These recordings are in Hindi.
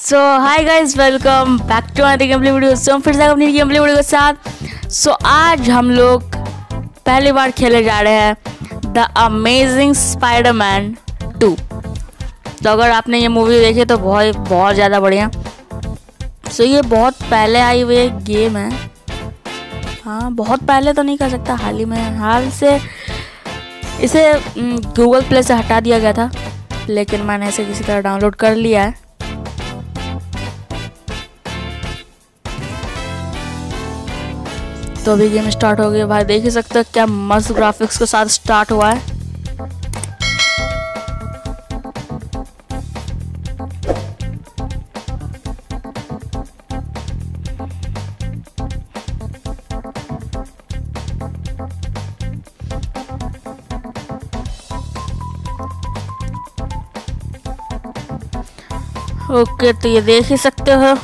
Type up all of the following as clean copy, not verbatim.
So hi guys, welcome back to another gameplay video. So हम फिर से अपनी गेमप्ले वीडियो के साथ। सो आज हम लोग पहली बार खेले जा रहे हैं द अमेजिंग स्पाइडरमैन 2। तो अगर आपने ये मूवी देखी तो बहुत ज़्यादा बढ़िया। सो ये बहुत पहले आई हुई गेम है। हाँ, बहुत पहले तो नहीं कह सकता, हाल से इसे गूगल प्ले से हटा दिया गया था, लेकिन मैंने इसे किसी तरह डाउनलोड कर लिया है। तो अभी गेम स्टार्ट हो गई भाई, देख ही सकते हो क्या मस्त ग्राफिक्स के साथ स्टार्ट हुआ है। ओके, तो ये देख ही सकते हो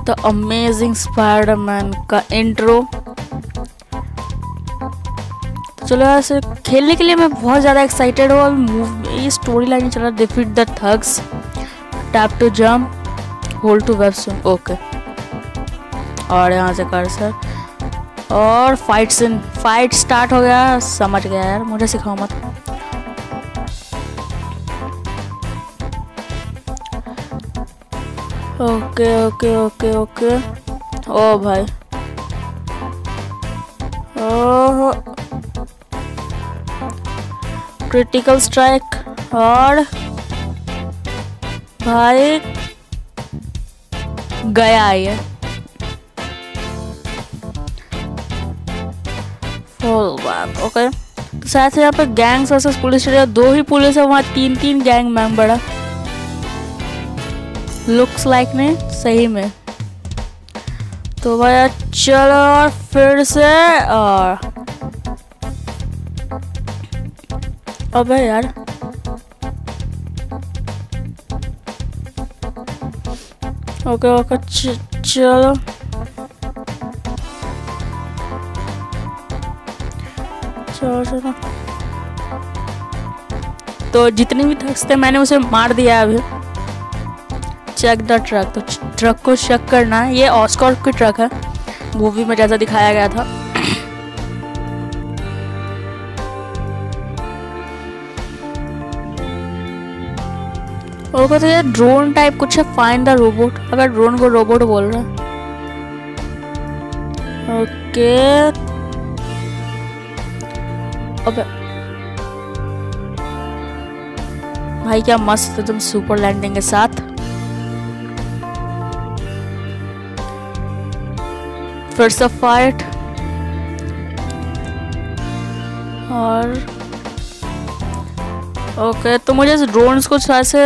द अमेजिंग स्पाइडरमैन का इंट्रो। तो चलो ऐसे खेलने के लिए मैं बहुत ज़्यादा एक्साइटेड हूँ। अभी ये स्टोरी लाइन चल रहा है, defeat the thugs, tap to jump, hold to web swing. Okay, और यहाँ से कर्सर और फाइट स्टार्ट हो गया। समझ गया यार, मुझे सिखाओ मत। Okay okay okay okay. ओ भाई, ओह, क्रिटिकल स्ट्राइक और भाई गया ये। ओके, तो शायद से यहाँ पे गैंग्स वर्सेस पुलिस, दो ही पुलिस है, वहाँ तीन गैंग मेंबर है। लुक्स लाइक नहीं सही में। तो भाई चलो और फिर से और अबे यार, ओके ओके चलो चलो चलो। तो जितने भी थक्स थे मैंने उसे मार दिया अभी। चेक द ट्रक, तो ट्रक को चेक करना है। ये ऑस्कॉर्प की ट्रक है, मूवी में जैसा दिखाया गया था। और तो ये ड्रोन टाइप कुछ है, फाइंड द रोबोट, अगर ड्रोन को रोबोट बोल रहा है। ओके, अबे भाई क्या मस्त है, तुम सुपर लैंडिंग के साथ। फिर से फाइट और ओके, तो मुझे इस ड्रोन्स को ऐसे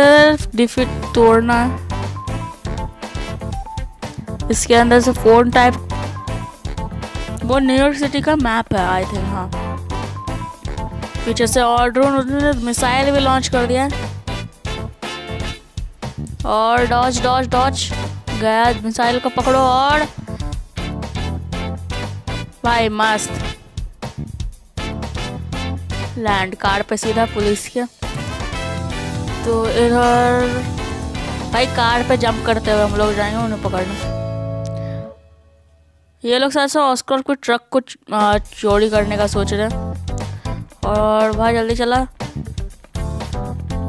डिफीट तोड़ना है। इसके अंदर से फोन टाइप, वो न्यूयॉर्क सिटी का मैप है आई थिंक। हाँ, पीछे से और ड्रोन मिसाइल भी लॉन्च कर दिया और डॉज डॉज डॉज गया, मिसाइल को पकड़ो और भाई मस्त लैंड कार पे सीधा पुलिस के। तो इधर भाई कार पे जंप करते हुए हम लोग जाएंगे उन्हें पकड़ने। ये लोग शायद से ऑस्कर को ट्रक को चोरी करने का सोच रहे हैं। और भाई जल्दी चला।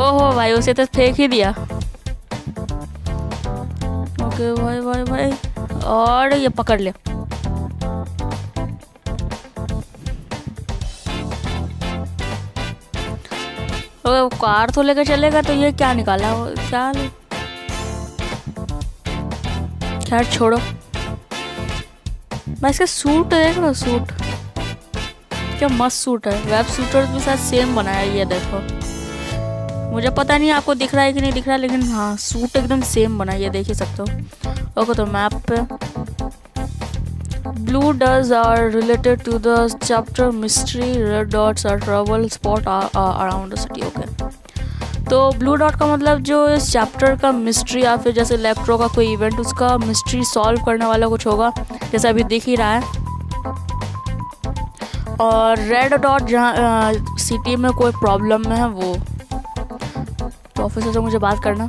ओहो भाई, उसे तो फेंक ही दिया। ओके भाई भाई भाई, और ये पकड़ ले। तो कार तो लेकर चलेगा, तो ये क्या निकाला क्या? खैर छोड़ो। मैं इसका सूट देख रहा हूँ, सूट क्या मस्त सूट है। वेब शूटर के साथ सेम बनाया, ये देखो। मुझे पता नहीं आपको दिख रहा है कि नहीं दिख रहा है, लेकिन हाँ सूट एकदम सेम बना, ये देख ही सकते हो। ओके, तो मैप पे blue dots are related to the chapter mystery, red dots are trouble spot around the city। Okay, तो ब्लू डॉट का मतलब जो इस चैप्टर का मिस्ट्री या फिर जैसे इलेक्ट्रो का कोई इवेंट, उसका मिस्ट्री सॉल्व करने वाला कुछ होगा, जैसा अभी दिख ही रहा है। और रेड डॉट जहाँ सिटी में कोई प्रॉब्लम में है वो, तो ऑफिसर से मुझे बात करना।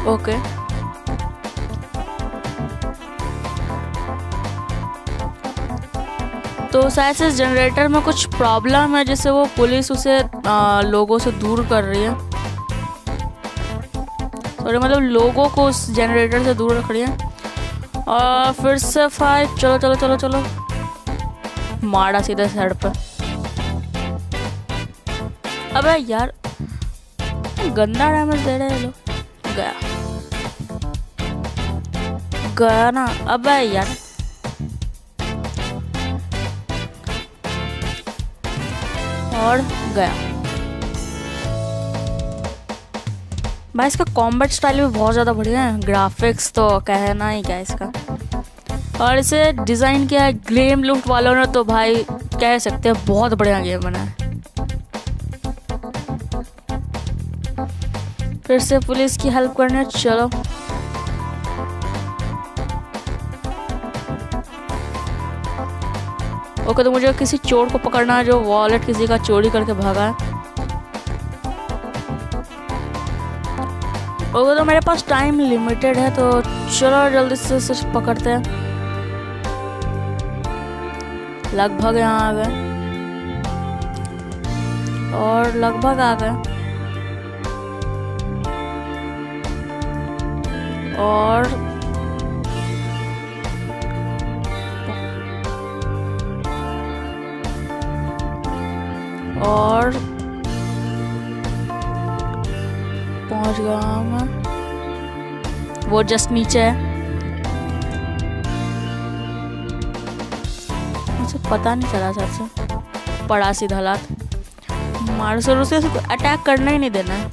ओके तो शायद से जनरेटर में कुछ प्रॉब्लम है, जिससे वो पुलिस उसे लोगों से दूर कर रही है। सॉरी, मतलब लोगों को उस जनरेटर से दूर रख रही है। और फिर से फाइट, चलो चलो चलो चलो, मारा सीधे साइड पर। अबे यार गंदा डैमेज दे रहे हैं लोग। गया गया ना। अबे यार और गया। भाई इसका कॉम्बैट स्टाइल भी बहुत ज़्यादा बढ़िया है, ग्राफिक्स तो कहना ही क्या है इसका। और इसे डिज़ाइन किया है गेम लूट वालों ने, तो भाई कह सकते हैं बहुत बढ़िया गेम बना है। फिर से पुलिस की हेल्प करने चलो। ओके तो मुझे किसी चोर को पकड़ना है जो वॉलेट किसी का चोरी करके भागा है। ओके तो मेरे पास टाइम लिमिटेड है, तो चलो जल्दी से पकड़ते हैं। लगभग यहाँ आ गए और लगभग आ गए और पहुंच गया मैं। वो जस्ट नीचे है, मुझे पता नहीं चला सबसे। पड़ा सीधा हालात मार से उसे अटैक करना ही नहीं देना है।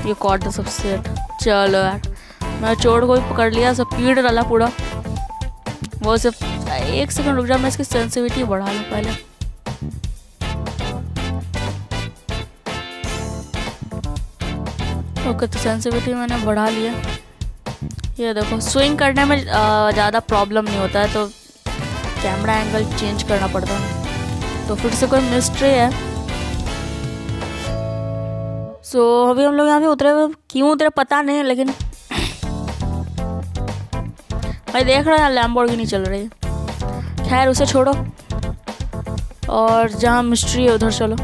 ये कॉर्ड सबसे चलो यार, मैं चोर को भी पकड़ लिया। सब पीड़ डाला पूरा। वो सिर्फ एक सेकंड रुक जा, मैं इसकी सेंसिटिविटी बढ़ा लूँ पहले। ओके तो सेंसिटिविटी मैंने बढ़ा लिया। ये देखो स्विंग करने में ज़्यादा प्रॉब्लम नहीं होता है, तो कैमरा एंगल चेंज करना पड़ता है। तो फिर से कोई मिस्ट्री है। सो अभी हम लोग यहाँ पे उतरे हुए, क्यों उतरे पता नहीं है, लेकिन भाई देख रहे हैं लैम्बोर्गिनी चल रही है। खैर उसे छोड़ो और जहाँ मिस्ट्री है उधर चलो।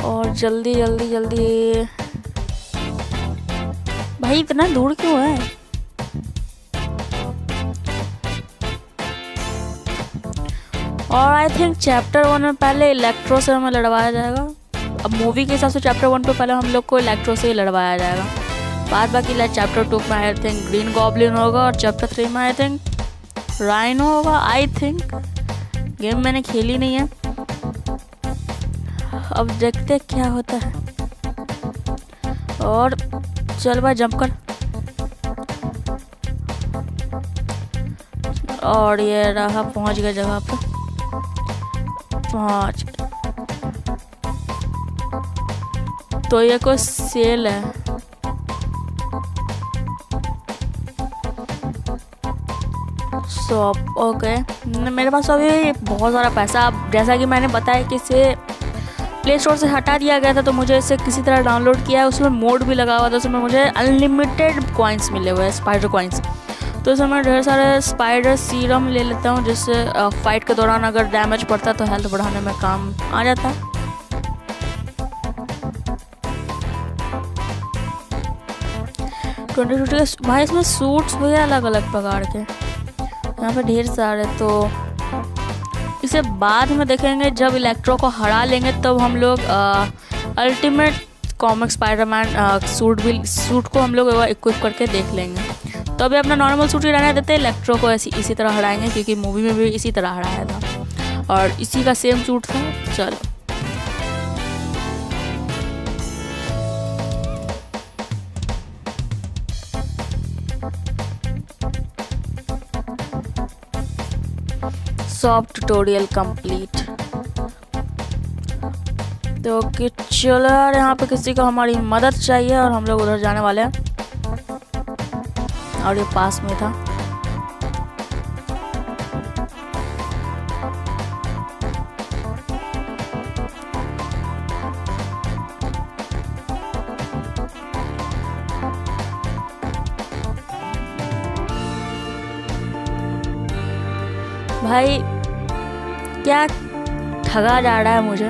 और जल्दी जल्दी जल्दी। भाई इतना दूर क्यों है? और आई थिंक चैप्टर 1 में पहले इलेक्ट्रो से हमें लड़वाया जाएगा। अब मूवी के हिसाब से चैप्टर 1 पे पहले हम लोग को इलेक्ट्रो से ही लड़वाया जाएगा। बाद बाकी चैप्टर 2 में आई थिंक ग्रीन गॉब्लिन होगा और चैप्टर 3 में आई थिंक राइनो होगा। आई थिंक गेम मैंने खेली नहीं है, अब देखते क्या होता है। और चल भाई जंप कर। और ये रहा, पहुंच गए जगह पर। पहुंच तो ये कोई सेल है। Shop okay. मेरे पास अभी बहुत सारा पैसा, अब जैसा कि मैंने बताया कि इसे प्ले स्टोर से हटा दिया गया था, तो मुझे इसे किसी तरह डाउनलोड किया है। उसमें मोड भी लगा हुआ था, उसमें मुझे अनलिमिटेड कॉइन्स मिले हुए हैं, स्पाइडर कॉइन्स। तो इसमें मैं ढेर सारे स्पाइडर सीरम ले लेता हूँ, जिससे फाइट के दौरान अगर डैमेज पड़ता है तो हेल्थ बढ़ाने में काम आ जाता है। भाई इसमें सूट्स भी अलग अलग प्रकार के यहाँ पे ढेर सारे। तो इसे बाद में देखेंगे, जब इलेक्ट्रो को हरा लेंगे तब हम लोग अल्टीमेट कॉमिक स्पाइडरमैन सूट को हम लोग इक्विप करके देख लेंगे। तो अभी अपना नॉर्मल सूट ही रहने देते हैं, इलेक्ट्रो को इसी तरह हराएंगे, क्योंकि मूवी में भी इसी तरह हराया था और इसी का सेम सूट था। चलो सॉफ्ट ट्यूटोरियल कंप्लीट। तो कि चलो यार, यहाँ पे किसी को हमारी मदद चाहिए और हम लोग उधर जाने वाले हैं। और ये पास में था। भाई क्या ठगा जा रहा है मुझे।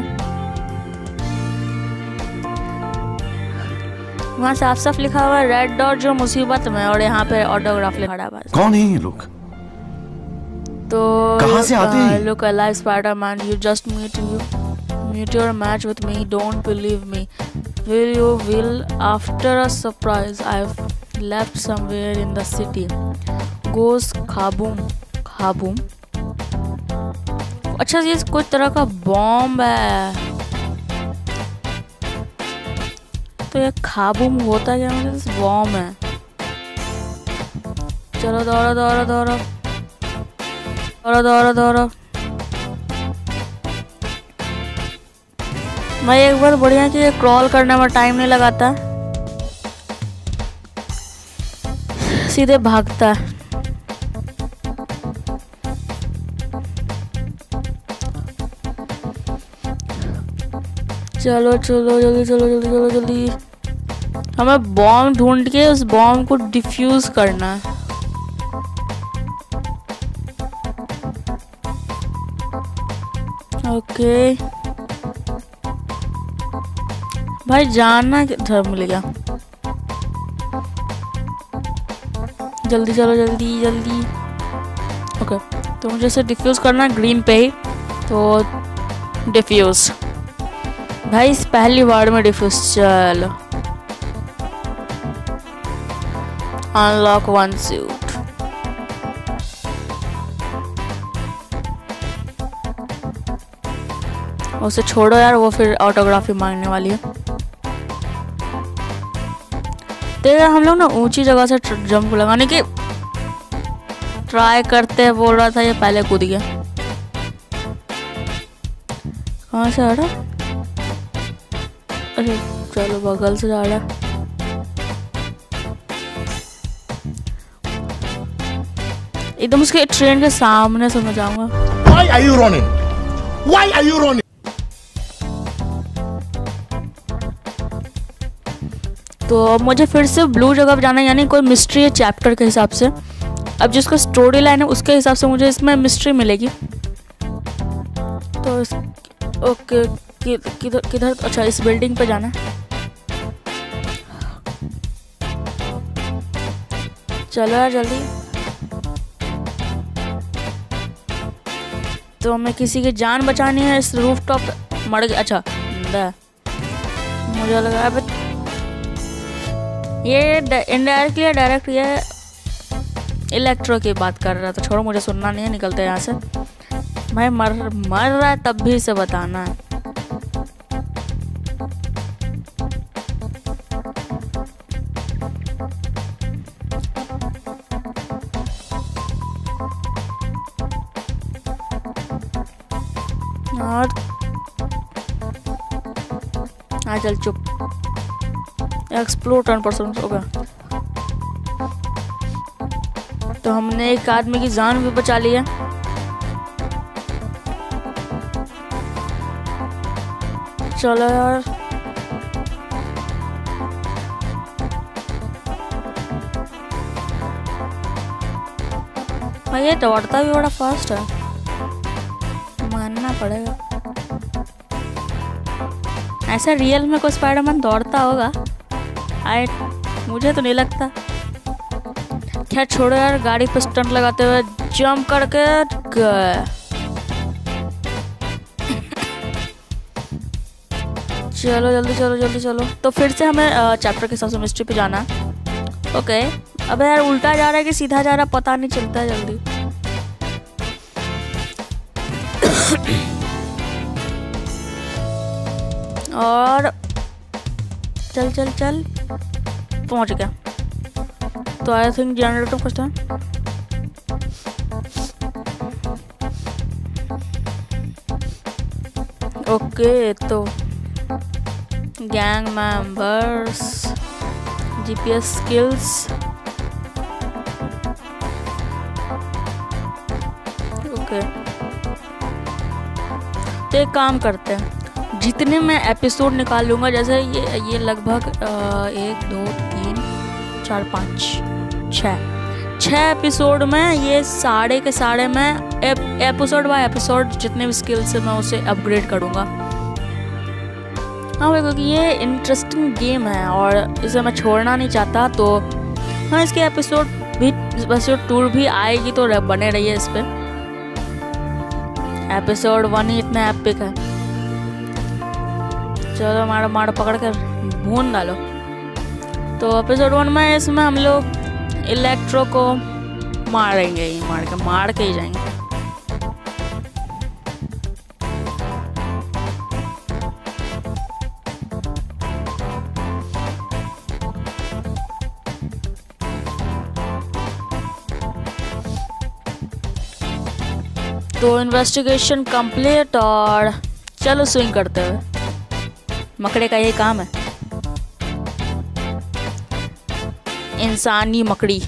वहाँ साफ साफ लिखा हुआ है रेड डॉट जो मुसीबत में, और यहाँ पे ऑटोग्राफ लिखा है। कौन है ये लोग? तो कहाँ से आते हैं? Look alive Spiderman, you just meet your match with me, don't believe me, will you will after a surprise I have left somewhere in the city, goes kaboom. अच्छा, ये कुछ तरह का बॉम्ब है। तो ये खाबूम होता क्या? मुझे बॉम्ब है। चलो दौड़ो। भाई एक बार बढ़िया कि क्रॉल करने में टाइम नहीं लगाता, सीधे भागता है। चलो जल्दी। हमें बॉम्ब ढूंढ के उस बॉम्ब को डिफ्यूज करना है। ओके भाई, जानना किधर मिलेगा? जल्दी। ओके, तो मुझे इसे डिफ्यूज करना है ग्रीन पे ही। तो डिफ्यूज भाई, इस पहली बार में डिफ्यूज। चलो अनलॉक 1 सूट। उसे छोड़ो यार, वो फिर ऑटोग्राफी मांगने वाली है। देखा, हम लोग ना ऊंची जगह से जंप लगाने की ट्राई करते हैं, बोल रहा था, ये पहले कूद गया। कहाँ से आ रहा? अरे चलो, बगल से जा रहा है। एकदम उसके ट्रेन के सामने से मैं जाऊंगा। Why are you running? Why are you running? तो मुझे फिर से ब्लू जगह पे जाना है, यानी कोई मिस्ट्री है चैप्टर के हिसाब से। अब जिसका स्टोरी लाइन है उसके हिसाब से मुझे इसमें मिस्ट्री मिलेगी। तो ओके, किधर? अच्छा, इस बिल्डिंग पे जाना है। चलो यार जल्दी। तो हमें किसी की जान बचानी है। इस रूफटॉप मर गया। अच्छा मुझे लगा ये इनडायरेक्टली या डायरेक्ट ये इलेक्ट्रो की बात कर रहा था। छोड़ो, मुझे सुनना नहीं है, निकलते यहाँ से। भाई मर रहा है तब भी इसे बताना है। और चल चुप। एक्सप्लोर 10% होगा। तो हमने एक आदमी की जान भी बचा ली है। चलो यार, भाई ये दौड़ता भी बड़ा फास्ट है, मानना पड़ेगा। ऐसा रियल में कोई स्पाइडरमैन दौड़ता होगा? मुझे तो नहीं लगता। खैर छोड़ो यार, गाड़ी पे स्टंट लगाते हुए जंप करके गए। चलो जल्दी। तो फिर से हमें चैप्टर के हिसाब से मिस्ट्री पे जाना है। ओके, अबे यार उल्टा जा रहा है कि सीधा जा रहा है पता नहीं चलता है जल्दी। और चल पहुंच गया। तो आई थिंक जनरेटर फर्स्ट है। ओके, तो gang members, GPS skills, okay. तो एक काम करते हैं, जितने मैं एपिसोड निकालूंगा, जैसे ये लगभग 1 2 3 4 5 6 एपिसोड में ये सारे के सारे मैं एपिसोड बाय एपिसोड जितने भी स्किल्स है मैं उसे अपग्रेड करूँगा। हाँ भाई, क्योंकि ये इंटरेस्टिंग गेम है और इसे मैं छोड़ना नहीं चाहता। तो हाँ, इसके एपिसोड टूर भी आएगी तो बने रहिए इस पर। एपिसोड 1 ही इतना एपिक है। चलो मारो पकड़ कर भून डालो। तो एपिसोड 1 में इसमें हम लोग इलेक्ट्रो को मारेंगे ही, मार के ही जाएंगे। तो इन्वेस्टिगेशन कंप्लीट और चलो स्विंग करते हुए। मकड़े का यही काम है, इंसानी मकड़ी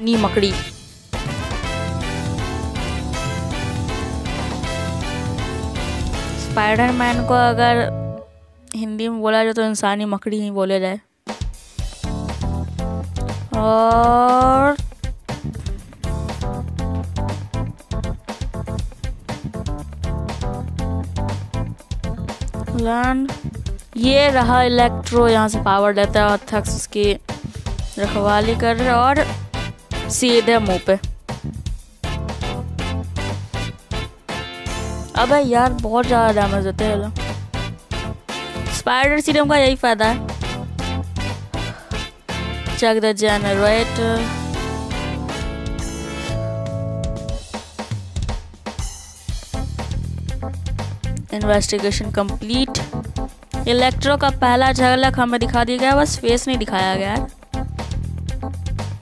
नी मकड़ी। स्पाइडरमैन को अगर हिंदी में बोला जाए तो इंसानी मकड़ी ही बोले जाए। और ये रहा इलेक्ट्रो, यहाँ से पावर लेता है और थक्स उसकी रखवाली कर रहा है और सीधे मुंह पे। अबे यार बहुत ज़्यादा डैमेज देते हैं लोग। स्पाइडर सीरम का यही फायदा है। Check the generator. Investigation complete. Electro का पहला झलक हमें दिखा दिया गया, बस फेस नहीं दिखाया गया है।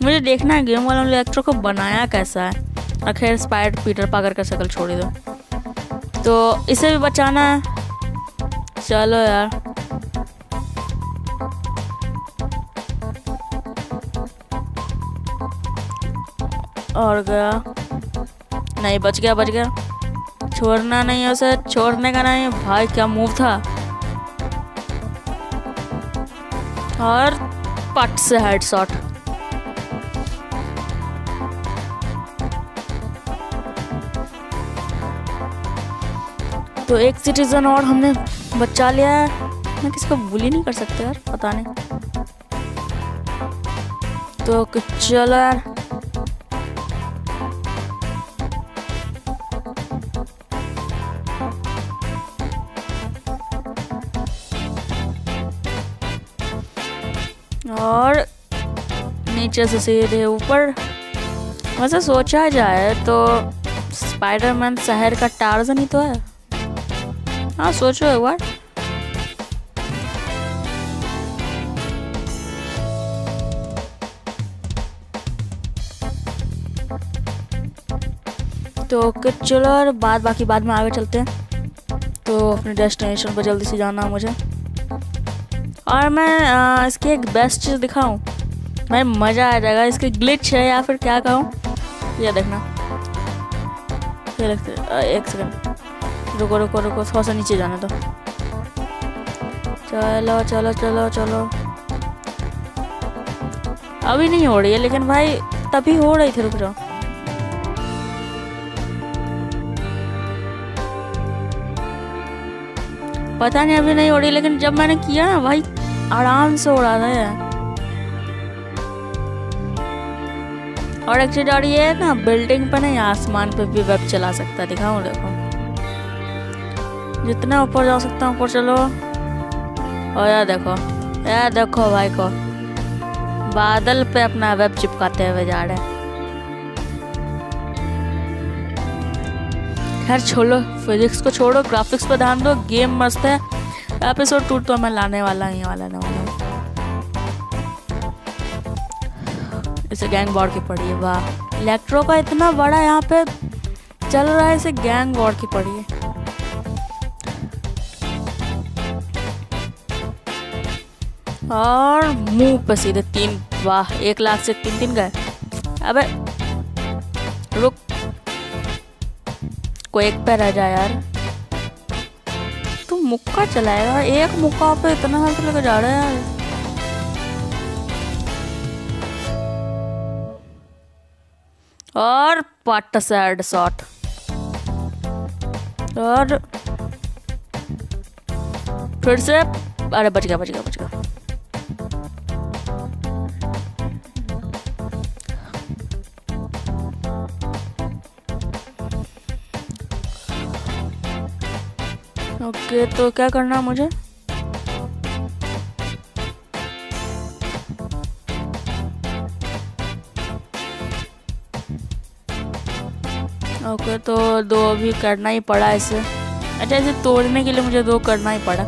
मुझे देखना है गेम वालों ने इलेक्ट्रो को बनाया कैसा है। और खैर स्पाइडर पीटर पाकर का शक्ल छोड़ दो, तो इसे भी बचाना है। चलो यार, और गया नहीं, बच गया। छोड़ना नहीं है उसे, छोड़ने का नहीं भाई। क्या मूव था। और पट से हेडशॉट। तो एक सिटीजन और हमने बचा लिया है। मैं किसको बुली नहीं कर सकते यार, पता नहीं। तो चलो यार, और नीचे से सीधे ऊपर। वैसे सोचा जाए तो स्पाइडरमैन शहर का टार्जन ही तो है। हाँ सोचो एक बार। तो चलो और बाकी बाद में आगे चलते हैं। तो अपने डेस्टिनेशन पर जल्दी से जाना है मुझे। और मैं इसकी एक बेस्ट चीज़ दिखाऊं, मैं मज़ा आ जाएगा। इसकी ग्लिच है या फिर क्या कहूँ, ये देखना। ये देखते, एक सेकंड रुको, थोड़ा सा नीचे जाने दो। चलो। अभी नहीं हो रही है, लेकिन भाई तभी हो रही थी। रुक जाओ। पता नहीं अभी नहीं हो रही, लेकिन जब मैंने किया ना भाई आराम से हो रहा था यार। और एक चीज और ये है ना, बिल्डिंग पे नहीं आसमान पे भी वेब चला सकता है। दिखाऊं, देखो जितना ऊपर जा सकता हूँ ऊपर चलो। और यार देखो भाई को बादल पे अपना वेब चिपकाते हुए जा रहे हैं। खैर छोड़ो, फिजिक्स को छोड़ो, ग्राफिक्स पे ध्यान दो। गेम मस्त है। एपिसोड 2 तो मैं लाने वाला हूँ। इसे गैंग वॉर की पड़ी है। वाह, इलेक्ट्रो का इतना बड़ा यहाँ पे चल रहा है, इसे गैंग वॉर की पड़ी है। और मुंह पे सीधे 3। वाह, 1 लाख से 3 गए। अबे रुक, कोई एक पे रह जा यार। तू मुक्का चलाएगा, एक मुक्का पे इतना हाथ लेकर जा रहा है यार। और पट सैड शॉट। और फिर से, अरे बच गया। ओके, तो क्या करना है मुझे? ओके, तो 2 अभी करना ही पड़ा इसे। अच्छा, इसे तोड़ने के लिए मुझे 2 करना ही पड़ा।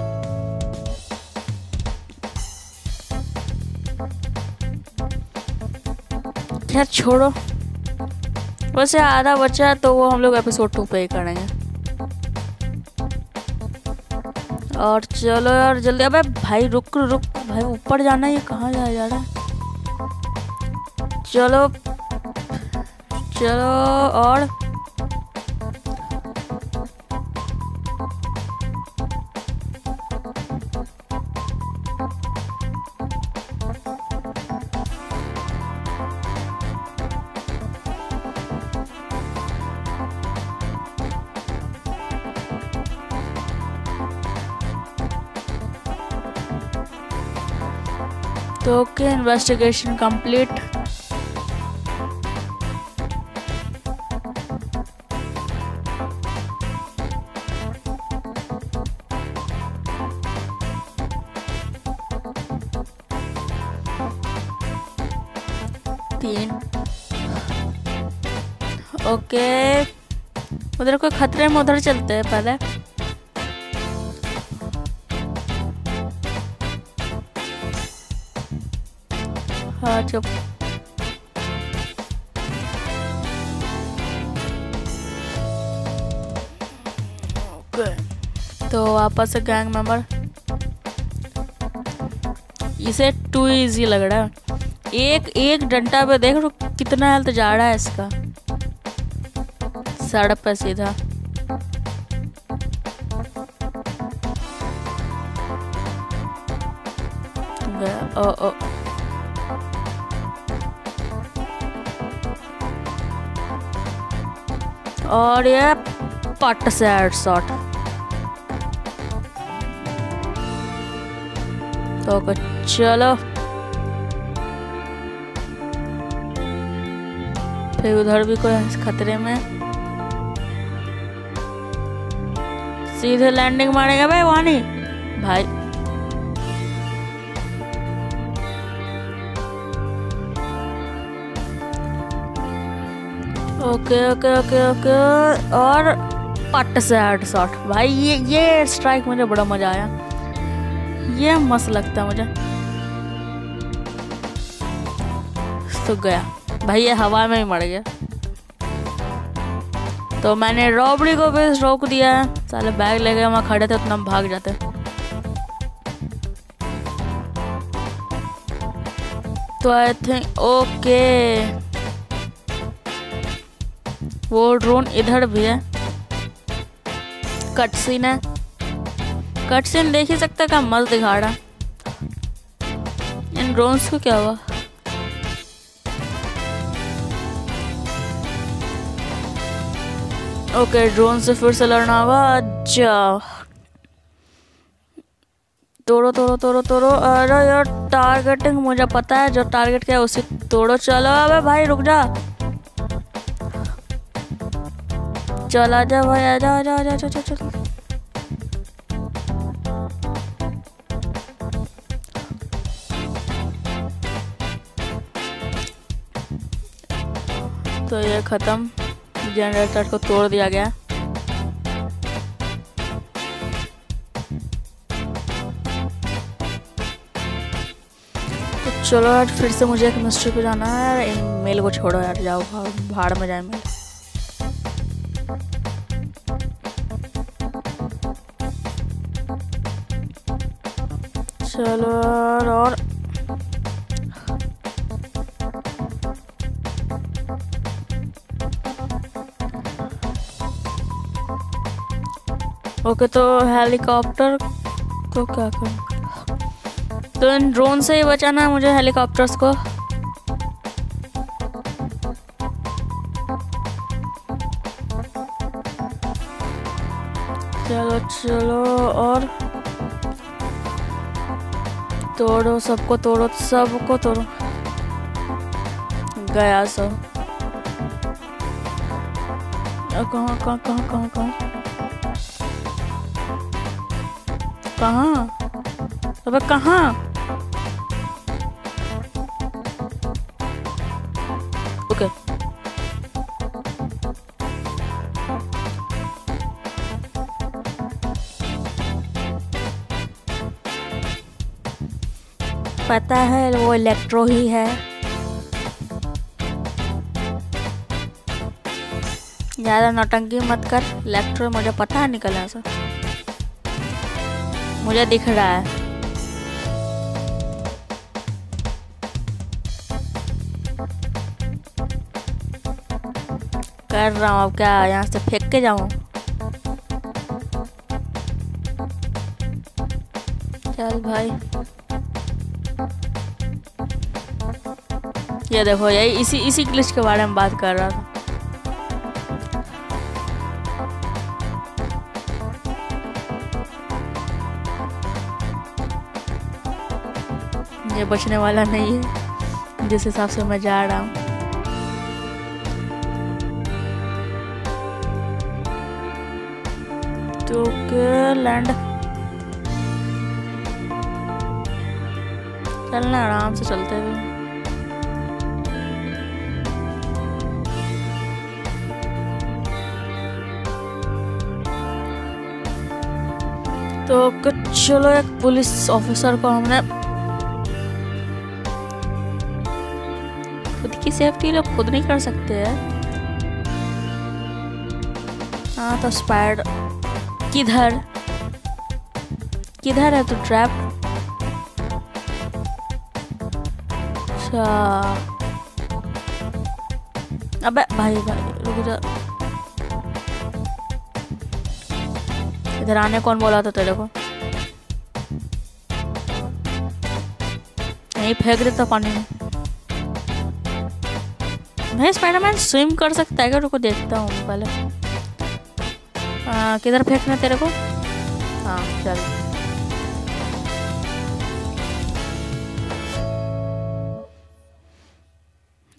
खैर छोड़ो, वैसे आधा बचा है तो वो हम लोग एपिसोड 2 पे ही करेंगे। और चलो यार जल्दी। अबे भाई रुक भाई, ऊपर जाना है। ये कहाँ जा रहा है? चलो और तो ओके, इन्वेस्टिगेशन कंप्लीट। ओके, उधर कोई खतरे में, उधर चलते हैं पहले। हाँ चुप। तो वापस से गैंग मेंबर। इसे 2 इजी लग रहा है। एक डंडा पे देख रो कितना हेल्थ जा रहा है इसका। सड़क पे सीधा। ओ और ये पट से हेडशॉट। तो चलो फिर उधर भी कोई खतरे में। सीधे लैंडिंग मारेगा भाई वानी भाई। ओके और पट से हेडशॉट भाई। ये स्ट्राइक मुझे बड़ा मजा आया। ये मस्त लगता है मुझे। तो गया भाई, ये हवा में ही मर गया। तो मैंने रॉबरी को भी रोक दिया है। साले बैग ले गए, वहाँ खड़े थे उतना भाग जाते। तो आई थिंक ओके, वो ड्रोन इधर भी है। कटसीन है, कटसीन देख ही सकता है, क्या मस्त दिखा रहा। इन ड्रोन्स को क्या हुआ? ओके, ड्रोन से फिर से लड़ना होगा। अच्छा तोड़ो। अरे यार टारगेटिंग मुझे पता है, जो टारगेट क्या है उसे तोड़ो। चलो अबे भाई रुक जा। चल आजा भाई, आजा। तो ये खत्म, जनरेटर को तोड़ दिया गया। तो चलो यार फिर से मुझे एक मिस्ट्री पे जाना है। इन मेल को छोड़ो यार, जाओ भाड़ में जाए मेल। चलो और ओके, तो हेलीकॉप्टर को क्या करूं? तो इन ड्रोन से ही बचाना है मुझे हेलीकॉप्टर्स को। चलो चलो और तोड़ो, सबको तोड़ो, सबको तोड़ो। गया सब। कहाँ कहाँ कहाँ कहाँ कहाँ कहाँ? अबे कहाँ? ओके पता है वो इलेक्ट्रो ही है। ज्यादा नौटंकी मत कर, इलेक्ट्रो मुझे पता है निकला ऐसा, मुझे दिख रहा है। कर रहा हूँ, अब क्या यहाँ से फेंक के जाऊँ? चल भाई, ये देखो, यही इसी ग्लिच के बारे में बात कर रहा था। ये बचने वाला नहीं है जिस हिसाब से मैं जा रहा हूँ। तो लैंड चलना, आराम से चलते हुए। तो चलो, एक पुलिस ऑफिसर को हमने खुद की सेफ्टी लोग खुद नहीं कर सकते हैं। हाँ तो स्पाइडर किधर किधर है तू? ट्रैप। अच्छा, अबे भाई रुक जा, इधर आने कौन बोला था तेरे को? नहीं फेंक देता पानी में। भाई स्पाइडरमैन स्विम कर सकता है क्या? रुको देखता हूँ पहले। किधर फेंकना तेरे को? हाँ चल।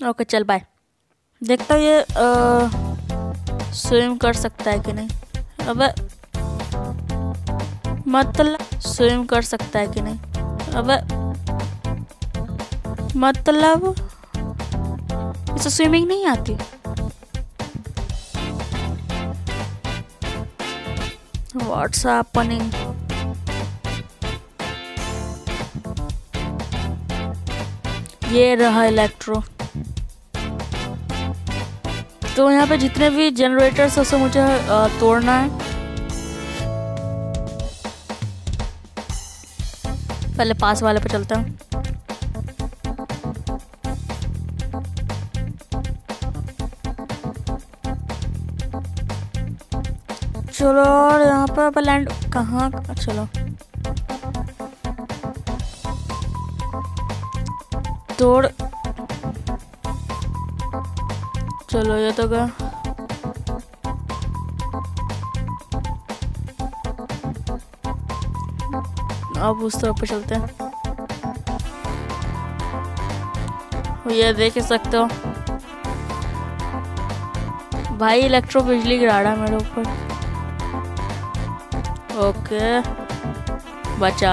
ओके चल बाय। देखता हूँ ये स्विम कर सकता है कि नहीं। अबे मतलब स्विम कर सकता है कि नहीं? अबे मतलब इसे स्विमिंग नहीं आती। What's happening? ये रहा इलेक्ट्रो। तो यहाँ पे जितने भी जनरेटर्स है उसे मुझे तोड़ना है। पहले पास वाले पे चलता हूँ। चलो, और यहाँ पर लैंड कहाँ? चलो तोड़। चलो ये तो गया। अब उस तरफ पे चलते हैं। ये देख सकते हो भाई, इलेक्ट्रो बिजली गिरा रहा है मेरे ऊपर। ओके बचा।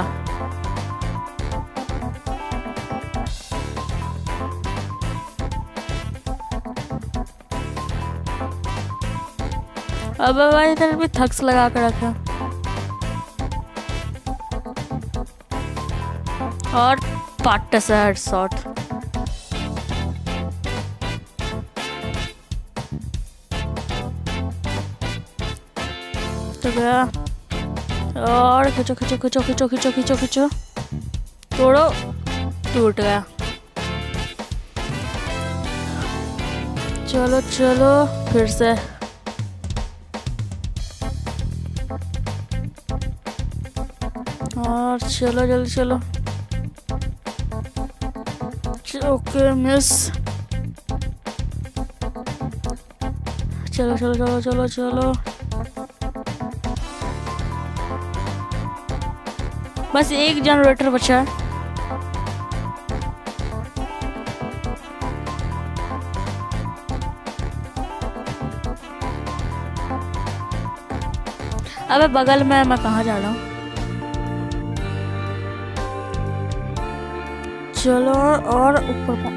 अब भाई इधर भी थक्स लगा कर रखा और पार्ट से हेडशॉट। तो गया और खींचो खींचो खींचो खींचो खींचो खींचो खींचो। तोड़ो, टूट गया। चलो चलो फिर से। और चलो जल्दी चलो। Okay miss. चलो चलो चलो चलो चलो। बस एक जनरेटर बचा है। अबे बगल में मैं कहाँ जा रहा हूँ। चलो और ऊपर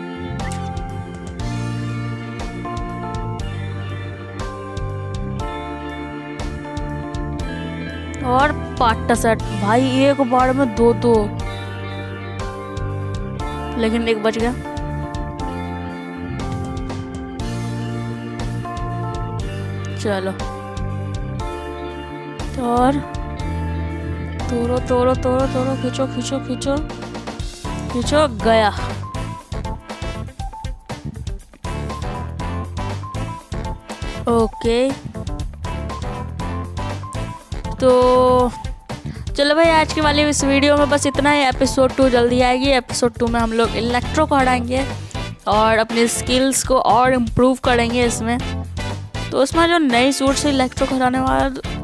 और पार्ट सेट भाई, एक बार में दो, लेकिन एक बच गया। चलो और तोड़ो तोड़ो तोड़ो तोड़ो, खींचो खींचो खींचो खींचो, गया। ओके तो चलो भाई, आज की वाली इस वीडियो में बस इतना ही। एपिसोड 2 जल्दी आएगी। एपिसोड 2 में हम लोग इलेक्ट्रो को हटाएंगे और अपनी स्किल्स को और इम्प्रूव करेंगे इसमें। तो उसमें जो नई सूट से इलेक्ट्रो को हटाने वाला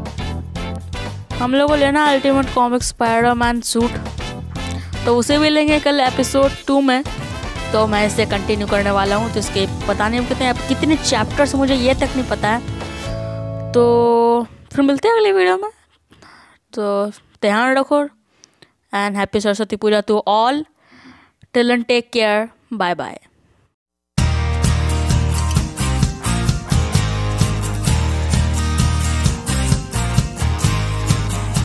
हम लोग को लेना अल्टीमेट कॉमिक स्पाइडरमैन सूट, तो उसे भी लेंगे कल एपिसोड 2 में। तो मैं इसे कंटिन्यू करने वाला हूँ। तो इसके पता नहीं कितने चैप्टर्स मुझे ये तक नहीं पता है। तो फिर मिलते हैं अगली वीडियो में। तो ध्यान रखो and happy Saraswati Puja to all. Till end take care, bye bye.